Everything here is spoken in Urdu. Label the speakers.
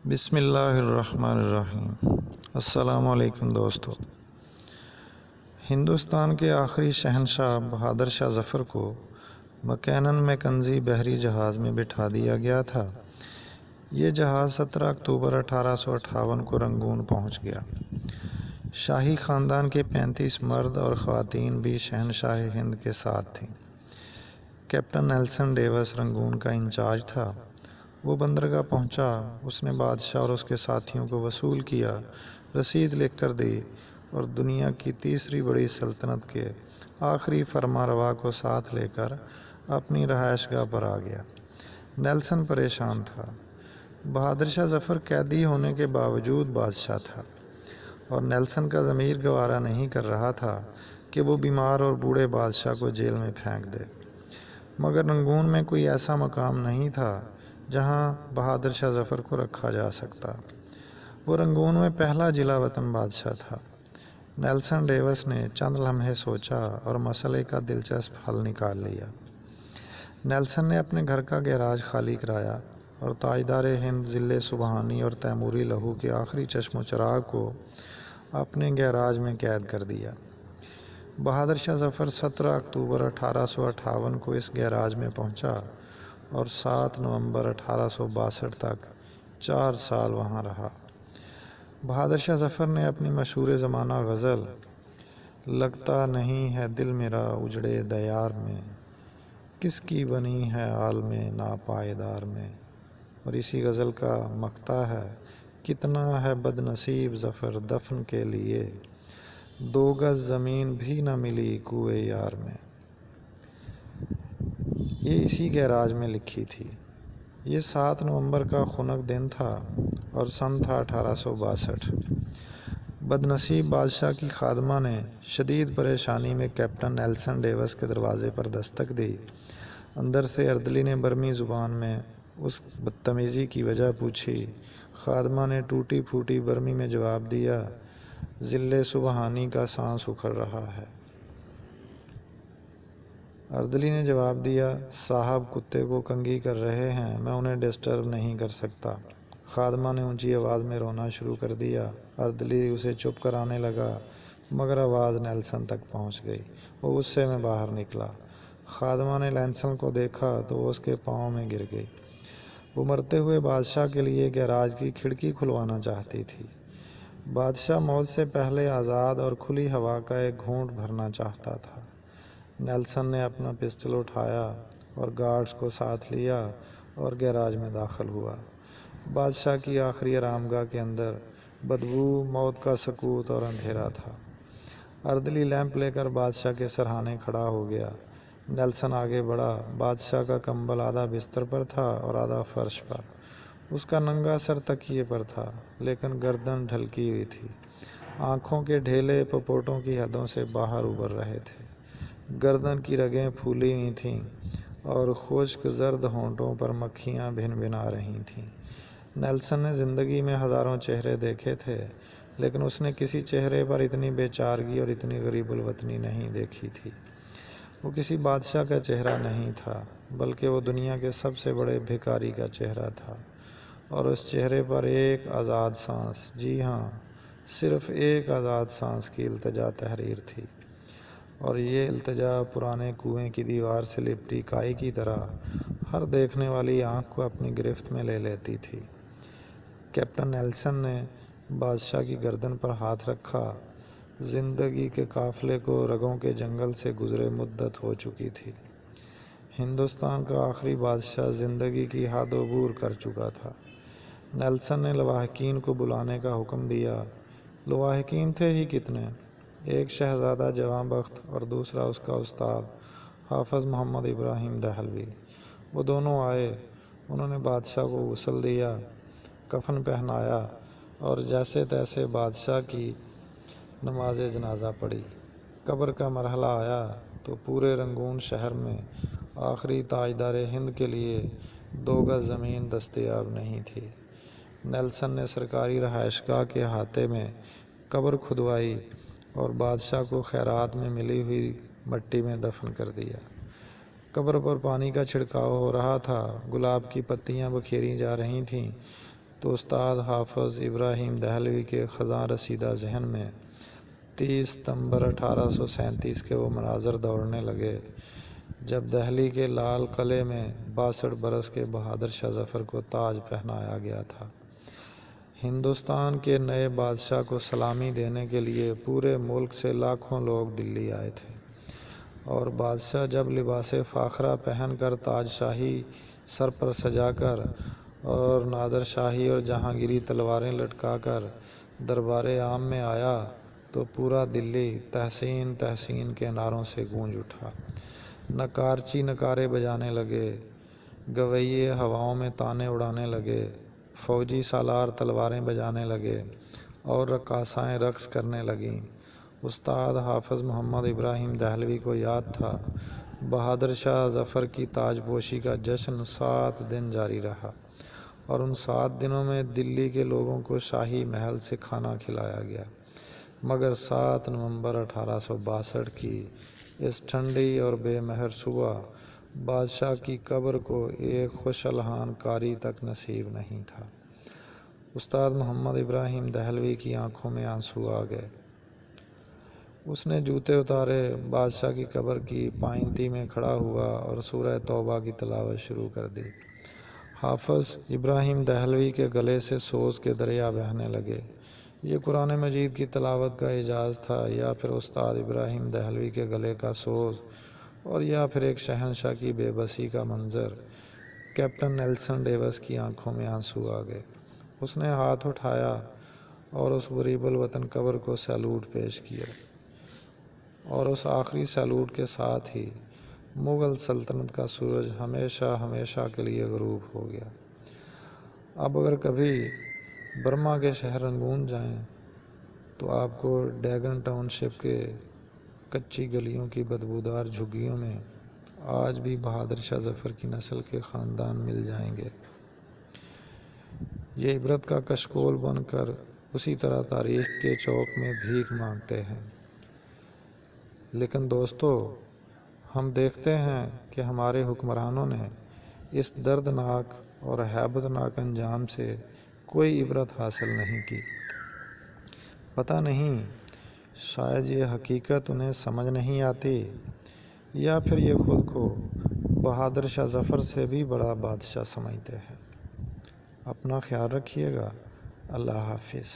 Speaker 1: بسم اللہ الرحمن الرحیم۔ السلام علیکم دوستو۔ ہندوستان کے آخری شہنشاہ بہادر شاہ ظفر کو مکینن میں کنزی بحری جہاز میں بٹھا دیا گیا تھا۔ یہ جہاز 17 اکتوبر 1858 کو رنگون پہنچ گیا۔ شاہی خاندان کے 35 مرد اور خواتین بھی شہنشاہ ہند کے ساتھ تھیں۔ کیپٹن نیلسن ڈیوس رنگون کا انچارج تھا۔ وہ بندرگاہ پہنچا، اس نے بادشاہ اور اس کے ساتھیوں کو وصول کیا، رسید لکھ کر دی اور دنیا کی تیسری بڑی سلطنت کے آخری فرما روا کو ساتھ لے کر اپنی رہائش گاہ پر آ گیا۔ نیلسن پریشان تھا۔ بہادر شاہ ظفر قیدی ہونے کے باوجود بادشاہ تھا اور نیلسن کا ضمیر گوارا نہیں کر رہا تھا کہ وہ بیمار اور بوڑھے بادشاہ کو جیل میں پھینک دے، مگر رنگون میں کوئی ایسا مقام نہیں تھا جہاں بہادر شاہ ظفر کو رکھا جا سکتا۔ وہ رنگون میں پہلا جلا وطن بادشاہ تھا۔ نیلسن ڈیوس نے چند لمحے سوچا اور مسئلے کا دلچسپ حل نکال لیا۔ نیلسن نے اپنے گھر کا گیراج خالی کرایا اور تاجدار ہند ضلع سبحانی اور تیموری لہو کے آخری چشم و چراغ کو اپنے گیراج میں قید کر دیا۔ بہادر شاہ ظفر 17 اکتوبر 1858 کو اس گیراج میں پہنچا اور 7 نومبر 1862 تک 4 سال وہاں رہا۔ بہادر شاہ ظفر نے اپنی مشہور زمانہ غزل "لگتا نہیں ہے دل میرا اجڑے دیار میں، کس کی بنی ہے عالم ناپائیدار میں"، اور اسی غزل کا مقطع ہے "کتنا ہے بد نصیب ظفر دفن کے لیے، 2 گز زمین بھی نہ ملی کوئے یار میں"۔ یہ اسی گیراج میں لکھی تھی۔ یہ 7 نومبر کا خنک دن تھا اور سن تھا 1862۔ بد نصیب بادشاہ کی خادمہ نے شدید پریشانی میں کیپٹن نیلسن ڈیوس کے دروازے پر دستک دی۔ اندر سے اردلی نے برمی زبان میں اس بدتمیزی کی وجہ پوچھی۔ خادمہ نے ٹوٹی پھوٹی برمی میں جواب دیا، "ضلع سبحانی کا سانس اکھڑ رہا ہے"۔ اردلی نے جواب دیا، "صاحب کتے کو کنگھی کر رہے ہیں، میں انہیں ڈسٹرب نہیں کر سکتا"۔ خادمہ نے اونچی آواز میں رونا شروع کر دیا۔ اردلی اسے چپ کرانے لگا، مگر آواز نیلسن تک پہنچ گئی۔ وہ غصے میں باہر نکلا۔ خادمہ نے نیلسن کو دیکھا تو وہ اس کے پاؤں میں گر گئی۔ وہ مرتے ہوئے بادشاہ کے لیے گیراج کی کھڑکی کھلوانا چاہتی تھی۔ بادشاہ موت سے پہلے آزاد اور کھلی ہوا کا ایک گھونٹ بھرنا چاہتا تھا۔ نیلسن نے اپنا پسٹل اٹھایا اور گارڈز کو ساتھ لیا اور گیراج میں داخل ہوا۔ بادشاہ کی آخری آرام گاہ کے اندر بدبو، موت کا سکوت اور اندھیرا تھا۔ اردلی لیمپ لے کر بادشاہ کے سرہانے کھڑا ہو گیا۔ نیلسن آگے بڑھا۔ بادشاہ کا کمبل آدھا بستر پر تھا اور آدھا فرش پر۔ اس کا ننگا سر تکیے پر تھا، لیکن گردن ڈھلکی ہوئی تھی۔ آنکھوں کے ڈھیلے پپوٹوں کی حدوں سے باہر ابھر رہے تھے۔ گردن کی رگیں پھولی ہوئی تھیں اور خشک زرد ہونٹوں پر مکھیاں بھن بھنا رہی تھیں۔ نیلسن نے زندگی میں ہزاروں چہرے دیکھے تھے، لیکن اس نے کسی چہرے پر اتنی بے چارگی اور اتنی غریب الوطنی نہیں دیکھی تھی۔ وہ کسی بادشاہ کا چہرہ نہیں تھا، بلکہ وہ دنیا کے سب سے بڑے بھکاری کا چہرہ تھا، اور اس چہرے پر ایک آزاد سانس، جی ہاں، صرف ایک آزاد سانس کی التجا تحریر تھی، اور یہ التجا پرانے کنویں کی دیوار سے لپٹی کائی کی طرح ہر دیکھنے والی آنکھ کو اپنی گرفت میں لے لیتی تھی۔ کیپٹن نیلسن نے بادشاہ کی گردن پر ہاتھ رکھا۔ زندگی کے قافلے کو رگوں کے جنگل سے گزرے مدت ہو چکی تھی۔ ہندوستان کا آخری بادشاہ زندگی کی حد عبور کر چکا تھا۔ نیلسن نے لواحقین کو بلانے کا حکم دیا۔ لواحقین تھے ہی کتنے، ایک شہزادہ جواں بخت اور دوسرا اس کا استاد حافظ محمد ابراہیم دہلوی۔ وہ دونوں آئے۔ انہوں نے بادشاہ کو غسل دیا، کفن پہنایا اور جیسے تیسے بادشاہ کی نماز جنازہ پڑھی۔ قبر کا مرحلہ آیا تو پورے رنگون شہر میں آخری تاجدار ہند کے لیے 2 گز زمین دستیاب نہیں تھی۔ نیلسن نے سرکاری رہائش گاہ کے احاطے میں قبر کھدوائی اور بادشاہ کو خیرات میں ملی ہوئی مٹی میں دفن کر دیا۔ قبر پر پانی کا چھڑکاؤ ہو رہا تھا، گلاب کی پتیاں بکھیری جا رہی تھیں، تو تو استاد حافظ ابراہیم دہلوی کے خزاں رسیدہ ذہن میں 30 ستمبر 1837 کے وہ مناظر دوڑنے لگے جب دہلی کے لال قلعے میں 62 برس کے بہادر شاہ ظفر کو تاج پہنایا گیا تھا۔ ہندوستان کے نئے بادشاہ کو سلامی دینے کے لیے پورے ملک سے لاکھوں لوگ دلی آئے تھے، اور بادشاہ جب لباس فاخرہ پہن کر تاج شاہی سر پر سجا کر اور نادر شاہی اور جہانگیری تلواریں لٹکا کر دربار عام میں آیا تو پورا دلی تحسین تحسین کے نعروں سے گونج اٹھا۔ نقارچی نعرے بجانے لگے، گویے ہواؤں میں تانے اڑانے لگے، فوجی سالار تلواریں بجانے لگے اور رقاصائیں رقص کرنے لگیں۔ استاد حافظ محمد ابراہیم دہلوی کو یاد تھا، بہادر شاہ ظفر کی تاج پوشی کا جشن 7 دن جاری رہا، اور ان 7 دنوں میں دلی کے لوگوں کو شاہی محل سے کھانا کھلایا گیا، مگر 7 نومبر 1862 کی اس ٹھنڈی اور بے مہر صبح بادشاہ کی قبر کو ایک خوش الحان کاری تک نصیب نہیں تھا۔ استاد محمد ابراہیم دہلوی کی آنکھوں میں آنسو آ گئے۔ اس نے جوتے اتارے، بادشاہ کی قبر کی پائنتی میں کھڑا ہوا اور سورہ توبہ کی تلاوت شروع کر دی۔ حافظ ابراہیم دہلوی کے گلے سے سوز کے دریا بہنے لگے۔ یہ قرآن مجید کی تلاوت کا اعجاز تھا، یا پھر استاد ابراہیم دہلوی کے گلے کا سوز، اور یا پھر ایک شہنشاہ کی بے بسی کا منظر۔ کیپٹن نیلسن ڈیوس کی آنکھوں میں آنسو آ گئے۔ اس نے ہاتھ اٹھایا اور اس غریب الوطن قبر کو سیلوٹ پیش کیا، اور اس آخری سیلوٹ کے ساتھ ہی مغل سلطنت کا سورج ہمیشہ ہمیشہ کے لیے غروب ہو گیا۔ اب اگر کبھی برما کے شہر رنگون جائیں تو آپ کو ڈیگن ٹاؤن شپ کے کچی گلیوں کی بدبودار جھگیوں میں آج بھی بہادر شاہ ظفر کی نسل کے خاندان مل جائیں گے۔ یہ عبرت کا کشکول بن کر اسی طرح تاریخ کے چوک میں بھیک مانگتے ہیں۔ لیکن دوستو، ہم دیکھتے ہیں کہ ہمارے حکمرانوں نے اس دردناک اور ہیبت ناک انجام سے کوئی عبرت حاصل نہیں کی۔ پتہ نہیں، شاید یہ حقیقت انہیں سمجھ نہیں آتی، یا پھر یہ خود کو بہادر شاہ ظفر سے بھی بڑا بادشاہ سمجھتے ہیں۔ اپنا خیال رکھیے گا۔ اللہ حافظ۔